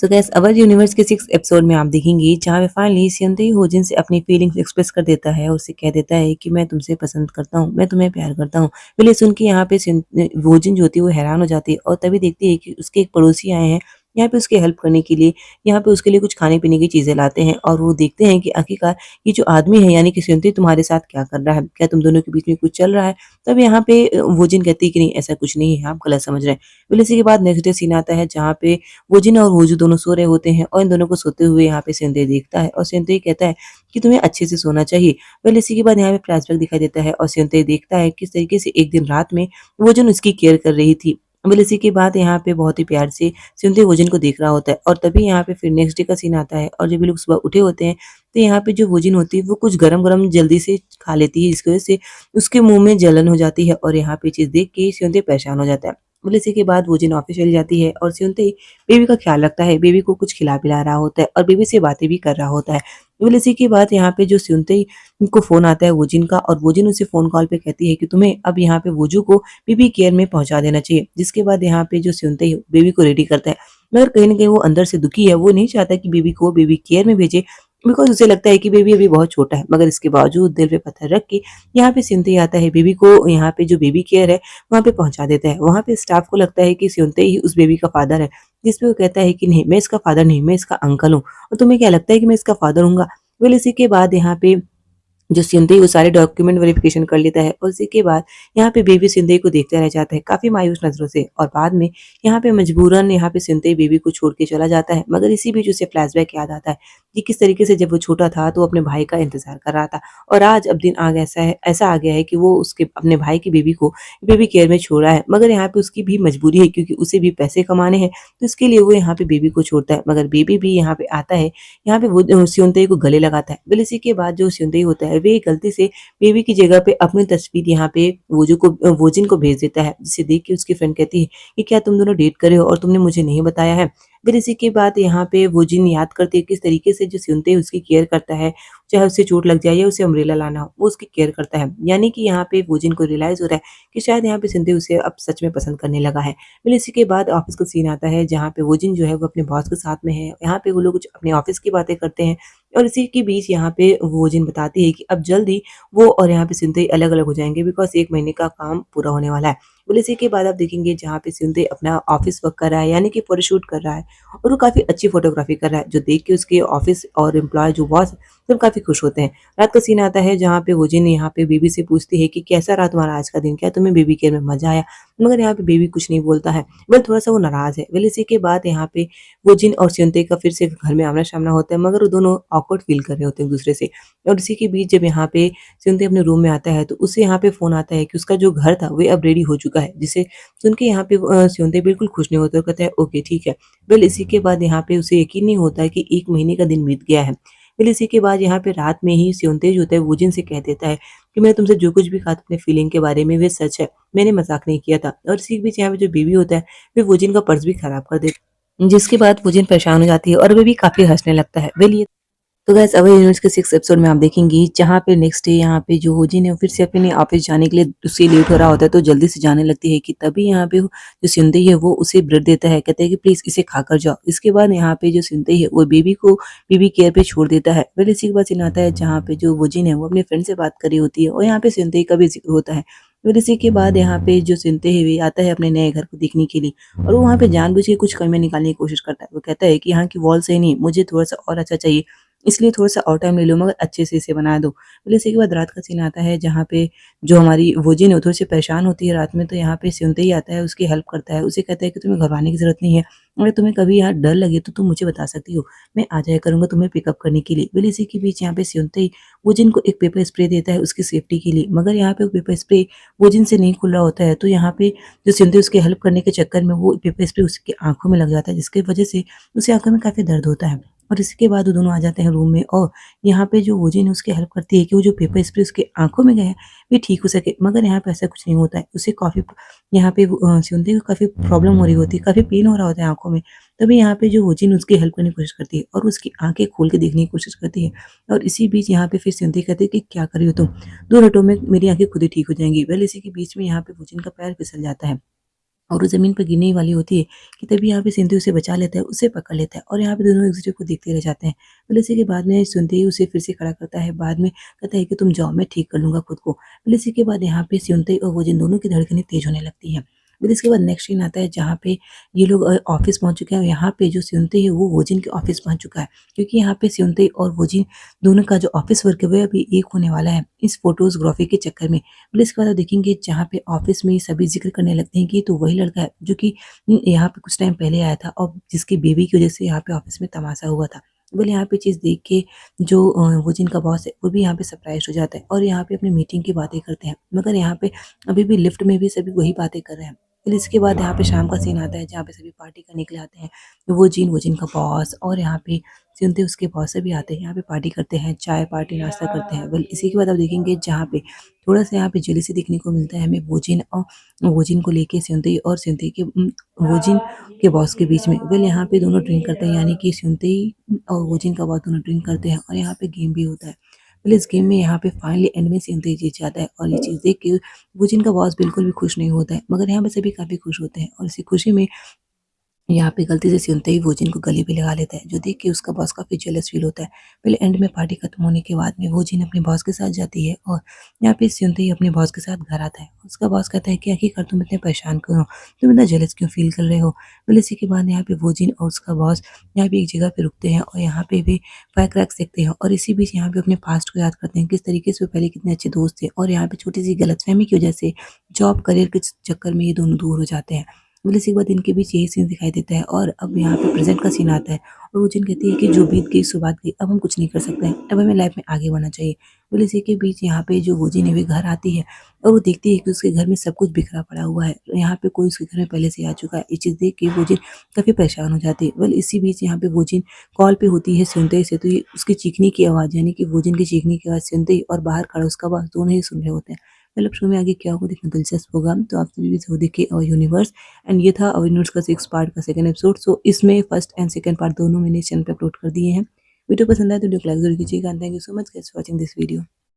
सो gas अवर universe के 6 episode में आप देखेंगे जहाँ पे फाइनली सियंते होजिन से अपनी फीलिंग्स एक्सप्रेस कर देता है और उसे कह देता है कि मैं तुमसे पसंद करता हूँ, मैं तुम्हें प्यार करता हूँ। पहले सुन के यहाँ पे होजिन जो होती है वो हैरान हो जाती है और तभी देखती है कि उसके एक पड़ोसी आए हैं यहाँ पे उसकी हेल्प करने के लिए। यहाँ पे उसके लिए कुछ खाने पीने की चीजें लाते हैं और वो देखते हैं कि आखिरकार ये जो आदमी है यानी कि सियंते तुम्हारे साथ क्या कर रहा है, क्या तुम दोनों के बीच में कुछ चल रहा है। तब यहाँ पे वोजिन कहती है कि नहीं ऐसा कुछ नहीं है, आप गलत समझ रहे हैं। फिर इसी के बाद नेक्स्ट डे सीन आता है जहाँ पे वोजिन और वोजू दोनों सो रहे होते हैं और इन दोनों को सोते हुए यहाँ पे सेंते देखता है और सेंते कहता है कि तुम्हें अच्छे से सोना चाहिए। वेल इसी के बाद यहाँ पे फ्लैशबैक दिखाई देता है और सेंते देखता है किस तरीके से एक दिन रात में वोजिन उसकी केयर कर रही थी। वेल इसी के बाद यहाँ पे बहुत ही प्यार से सेंते वोजिन को देख रहा होता है और तभी यहाँ पे फिर नेक्स्ट डे का सीन आता है और जब ये लोग सुबह उठे होते हैं तो यहाँ पे जो वोजिन होती है वो कुछ गरम-गरम जल्दी से खा लेती है जिसकी वजह से उसके मुँह में जलन हो जाती है और यहाँ पे चीज़ देख के सेंते परेशान हो जाता है। बोले इसी के बाद वो जिन ऑफिस चली जाती है और सियंते बेबी का ख्याल रखता है, बेबी को कुछ खिला-पिला रहा होता है और बेबी से बातें भी कर रहा होता है। बोले इसी के बाद यहाँ पे जो सियंते को फ़ोन आता है वोजिन का और वोजिन उसे फ़ोन कॉल पे कहती है कि तुम्हें अब यहाँ पे वोजू को बेबी केयर में पहुँचा देना चाहिए। जिसके बाद यहाँ पे जो सियंते बेबी को रेडी करता है, मगर कहीं न कहीं वो अंदर से दुखी है, वो नहीं चाहता कि बेबी को बेबी केयर में भेजे बिकॉज़ उसे लगता है कि बेबी अभी बहुत छोटा है। मगर इसके बावजूद दिल पे पत्थर रख के यहाँ पे सियंते आता है, बेबी को यहाँ पे जो बेबी केयर है वहाँ पे पहुँचा देता है। वहाँ पे स्टाफ को लगता है कि सियंते ही उस बेबी का फादर है, जिस पे वो कहता है कि नहीं मैं इसका फादर नहीं, मैं इसका अंकल हूँ और तुम्हें क्या लगता है कि मैं इसका फादर हूँगा? वेल इसी के बाद यहाँ पे जो सिंधे वो सारे डॉक्यूमेंट वेरिफिकेशन कर लेता है और उसी के बाद यहाँ पे बेबी सिंधे को देखता रह जाता है काफी मायूस नजरों से और बाद में यहाँ पे मजबूरन यहाँ पे सिंधे बेबी को छोड़ के चला जाता है। मगर इसी बीच उसे फ्लैशबैक याद आता है कि किस तरीके से जब वो छोटा था तो अपने भाई का इंतजार कर रहा था और आज अब दिन आ गया ऐसा आ गया है कि वो उसके अपने भाई की बेबी को बेबी केयर में छोड़ा है। मगर यहाँ पे उसकी भी मजबूरी है क्योंकि उसे भी पैसे कमाने हैं तो इसके लिए वो यहाँ पे बेबी को छोड़ता है। मगर बेबी भी यहाँ पे आता है, यहाँ पे वो स्योंतई को गले लगाता है। फिर इसी के बाद जो स्योंतई होता है वे गलती से बेबी की जगह पे अपनी तस्वीर यहाँ पे वोजिन को भेज देता है, जिसे देख के उसकी फ्रेंड कहती है कि क्या तुम दोनों डेट कर रहे हो और तुमने मुझे नहीं बताया है। फिर इसी के बाद यहाँ पे वोजिन याद करती है किस तरीके से जो स्योंतई उसकी केयर करता है, चाहे उसे चोट लग जाए या उसे अम्ब्रेला लाना हो वो उसकी केयर करता है। यानी कि यहाँ पे वोजिन को रियलाइज हो रहा है कि शायद यहाँ पे स्योंतई उसे अब सच में पसंद करने लगा है। फिर इसी के बाद ऑफिस का सीन आता है जहाँ पे वोजिन जो है वो अपने बॉस के साथ में है। यहाँ पे वो लोग कुछ अपने ऑफिस की बातें करते हैं और इसी के बीच यहाँ पे वोजिन बताती है कि अब जल्द ही वो और यहाँ पे सिंधे अलग-अलग हो जाएँगे बिकॉज़ 1 महीने का काम पूरा होने वाला है। बोले इसी के बाद आप देखेंगे जहाँ पे सिंधे अपना ऑफिस वर्क कर रहा है यानी कि फोटोशूट कर रहा है और वो काफ़ी अच्छी फोटोग्राफी कर रहा है जो देख के उसके ऑफिस और एम्प्लॉय जो बॉस है सब काफ़ी खुश होते हैं। रात का सीन आता है जहाँ पे वोजिन यहाँ पे बेबी से पूछती है कि कैसा रहा तुम्हारा आज का दिन? क्या तुम्हें बेबी केयर में मज़ा आया? मगर यहाँ पे बेबी कुछ नहीं बोलता है। वेल थोड़ा-सा वो नाराज़ है। वेल इसी के बाद यहाँ पे वोजिन और सियंते का फिर से घर में आमना-सामना होता है मगर वो दोनों ऑकवर्ड फील कर रहे होते हैं एक-दूसरे से। और इसी के बीच जब यहाँ पे सियंते अपने रूम में आता है तो उसे यहाँ पे फ़ोन आता है कि उसका जो घर था वो अब रेडी हो चुका है। जिसे सुन के यहाँ पे सियंते बिल्कुल खुश नहीं होता और कहता है ओके ठीक है। वेल इसी के बाद यहाँ पे उसे यकीन नहीं होता है कि 1 महीने का दिन बीत गया है। फिर इसी के बाद यहाँ पे रात में ही सियोंते जो होता है वोजिन से कह देता है कि मैंने तुमसे जो कुछ भी कहा था अपने फीलिंग के बारे में वे सच है, मैंने मजाक नहीं किया था। और इसी के बीच यहाँ पे जो बेबी होता है वे वोजिन का पर्स भी खराब कर देता है जिसके बाद वोजिन परेशान हो जाती है और बेबी काफी हंसने लगता है। वेल ये तो गाइस अब यूनिवर्स के 6 एपिसोड में आप देखेंगी जहाँ पे नेक्स्ट डे यहाँ पे जो होजिन है फिर से अपने ऑफिस जाने के लिए उससे लेट हो रहा होता है तो जल्दी से जाने लगती है कि तभी यहाँ पे जो सिंधई है वो उसे ब्रेड देता है, कहता है कि प्लीज इसे खाकर जाओ। इसके बाद यहाँ पे जो सिंधई है वो बेबी को बेबी केयर पे छोड़ देता है। फिर इसी के बाद सीन आता है जहाँ पे जो वोजिन है वो अपने फ्रेंड से बात कर रही होती है और यहाँ पे सिंधई का भी जिक्र होता है। फिर इसी के बाद यहाँ पे जो सिंधई है वे आता है अपने नए घर को देखने के लिए और वो वहाँ पे जानबूझ के कुछ कमियां निकालने की कोशिश करता है। वो कहता है कि यहाँ की वॉल सही नहीं, मुझे थोड़ा सा और अच्छा चाहिए, इसलिए थोड़ा-सा और टाइम ले लो मगर अच्छे से इसे बना दो। फिर इसी के बाद रात का सीन आता है जहाँ पे जो हमारी वोजिन है वो थोड़ी-सी परेशान होती है रात में तो यहाँ पे सियंते ही आता है, उसकी हेल्प करता है। उसे कहता है कि तुम्हें घबराने की ज़रूरत नहीं है। अगर तुम्हें कभी यहाँ डर लगे तो तुम मुझे बता सकती हो। मैं आ जाया करूँगा तुम्हें पिकअप करने के लिए। फिर इसी के बीच यहाँ पे सियंते ही वोजिन को एक पेपर स्प्रे देता है उसकी सेफ्टी के लिए। मगर यहाँ पे वो पेपर स्प्रे वोजिन से नहीं खुल रहा होता है तो यहाँ पे जो सियंते उसकी हेल्प करने के चक्कर में वो पेपर स्प्रे उसकी आँखों में लग जाता है जिसकी वजह से उसे आँखों में काफ़ी दर्द होता है। और इसके बाद वो दोनों आ जाते हैं रूम में और यहाँ पे जो वोजिन है उसकी हेल्प करती है कि वो जो पेपर स्प्रे उसके आँखों में गया है, ये ठीक हो सके। मगर यहाँ पे ऐसा कुछ नहीं होता है। उसे काफ़ी यहाँ पे सियंते को काफ़ी प्रॉब्लम हो रही होती है, काफ़ी पेन हो रहा होता है आँखों में। तभी यहाँ पे जो वोजिन उसकी हेल्प करने की कोशिश करती है और उसकी आँखें खोल के देखने की कोशिश करती है। और इसी बीच यहाँ पे फिर सियंते कहती है कि क्या कर रही हो तुम? 2 मिनटों में मेरी आँखें खुद ही ठीक हो जाएँगी। वेल इसी के बीच में यहाँ पे वोजिन का पैर फिसल जाता है। और वो ज़मीन पर गिरने ही वाली होती है कि तभी यहाँ पे सिंधु उसे बचा लेता है, उसे पकड़ लेता है और यहाँ पे दोनों एक-दूसरे को देखते रह जाते हैं। फिर इसी के बाद में सुनते ही उसे फिर से खड़ा करता है, बाद में कहता है कि तुम जाओ मैं ठीक कर लूँगा खुद को। फिर इसी के बाद यहाँ पे स्युनतई और वो जिन दोनों की धड़कनें तेज़ होने लगती हैं। फिर इसके बाद नेक्स्ट सीन आता है जहाँ पे ये लोग ऑफ़िस पहुँच चुके हैं और यहाँ पे जो स्युनतई है वो वोजिन के ऑफ़िस पहुँच चुका है। क्योंकि यहाँ पे स्युनतई और वोजिन दोनों का जो ऑफ़िस वर्क है वो अभी एक होने वाला है इस फ़ोटोग्राफ़ी के चक्कर में। फिर इसके बाद आप देखेंगे जहाँ पे ऑफ़िस में सभी ज़िक्र करने लगते हैं कि ये तो वही लड़का है जो कि यहाँ पे कुछ टाइम पहले आया था और जिसकी बेबी की वज़ह से यहाँ पे ऑफ़िस में तमाशा हुआ था। बोले यहाँ पे चीज़ देख के जो वो जिनका बॉस है वो भी यहाँ पे सरप्राइज़ हो जाता है और यहाँ पे अपनी मीटिंग की बातें करते हैं। मगर यहाँ पे अभी भी लिफ्ट में भी सभी वही बातें कर रहे हैं। फिर इसके बाद यहाँ पे शाम का सीन आता है जहाँ पे सभी पार्टी करने के लिए आते हैं। वो जिन का बॉस और यहाँ पे सुनते उसके बॉस सभी आते हैं। यहाँ पे पार्टी करते हैं, चाय पार्टी नाश्ता करते हैं। वेल इसी के बाद आप देखेंगे जहाँ पे थोड़ा-सा यहाँ पे जेलसी देखने को मिलता है हमें वोजिन और वोजिन को लेके स्युनतई और स्युनतई के वोजिन के बॉस के बीच में। वेल यहाँ पे दोनों ड्रिंक करते हैं यानी कि स्युनतई और वोजिन का बॉस दोनों ड्रिंक करते हैं और यहाँ पे गेम भी होता है। वेल इस गेम में यहाँ पे फाइनली एंड में स्युनतई जीत जाता है और ये चीज़ देख के वोजिन का बॉस बिल्कुल भी खुश नहीं होता है। मगर यहाँ पे सभी काफ़ी खुश होते हैं और इसी खुशी में यहाँ पे गलती से सुनते ही वो जिन को गले पे लगा लेता है, जो देख के उसका बॉस काफ़ी जेलस फ़ील होता है। पहले एंड में पार्टी खत्म होने के बाद में वो जिन अपने बॉस के साथ जाती है और यहाँ पे सुनते ही अपने बॉस के साथ घर आता है। उसका बॉस कहता है कि आखिरकार तुम इतने परेशान क्यों हो? तुम इतना जेलस क्यों फ़ील कर रहे हो? फिर इसी के बाद यहाँ पे वो जिन और उसका बॉस यहाँ पे एक जगह पे रुकते हैं और यहाँ पे भी फायर क्रैक्स देखते हैं और इसी बीच यहाँ पे अपने पास्ट को याद करते हैं, किस तरीके से वो पहले कितने अच्छे दोस्त थे और यहाँ पे छोटी-सी गलतफ़हमी की वजह से जॉब करियर के चक्कर में ये दोनों दूर हो जाते हैं। मतलब इसी के बाद इनके बीच यही सीन दिखाई देता है और अब यहाँ पे प्रेज़ेंट का सीन आता है और वो जिन कहती है कि जो बीत गई सो बात गई, अब हम कुछ नहीं कर सकते हैं, अब हमें लाइफ़ में आगे बढ़ना चाहिए। बोले इसी के बीच यहाँ पे जो वो जिन है वे घर आती है और वो देखती है कि उसके घर में सब कुछ बिखरा पड़ा हुआ है। यहाँ पे कोई उसके घर में पहले से आ चुका है। ये चीज़ देख के वो जिन काफ़ी परेशान हो जाती है। वेल इसी बीच यहाँ पे वो जिन कॉल पे होती है सुनते से, तो ये उसकी चीखने की आवाज़ यानी कि वो जिन की चीखने की आवाज़ सुनते ही और बाहर खड़ा उसका बॉस दोनों ही सुन रहे होते हैं। मतलब शो में आगे क्या होगा देखना दिलचस्प होगा, तो आप सभी भी ज़रूर देखिए यूनिवर्स। एंड ये था अविनूर्स का 6 पार्ट का सेकंड एपिसोड। सो इसमें फर्स्ट एंड सेकंड पार्ट दोनों मैंने चैनल पे अपलोड कर दिए हैं। वीडियो पसंद आए तो वीडियो को लाइक ज़रूर कीजिएगा। Thank you so much guys for watching this video.